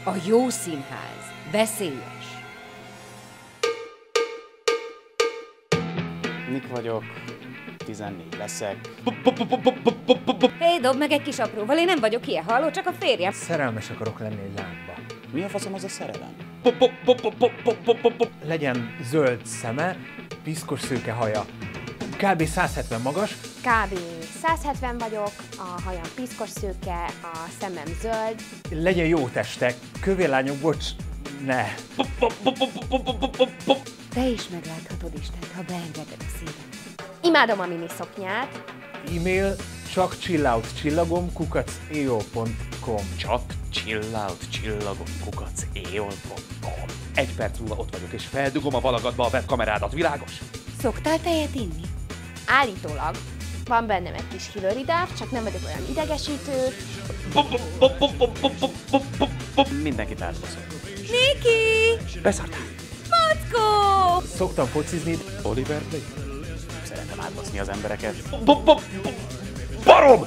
A jó színház veszélyes. Nik vagyok, 14 leszek. Hé, dobd meg egy kis apróval, én nem vagyok ilyen halló, csak a férjem. Szerelmes akarok lenni egy lányba. Mi a faszom az a szerelem? Legyen zöld szeme, piszkos szőke haja. Kb. 170 magas. Kb. 170 vagyok, a hajam piszkos szőke, a szemem zöld. Legyen jó teste. Kövér lányok, bocs, ne. Te is megláthatod Istent, ha beengeded a szíved. Imádom a miniszoknyát. E-mail csak chilloutcsillagom@eo.com. Csak chilloutcsillagom@eo.com. 1 perc múlva ott vagyok, és feldugom a valagatba a webkamerádat, világos? Szoktál tejet inni? Állítólag van bennem egy kis hilaridáv, csak nem vagyok olyan idegesítő. Mindenkit átbaszok. Niki! Beszartál! Mackó! Szoktam focizni. Oliver Play? Szeretem átbaszni az embereket. Barom!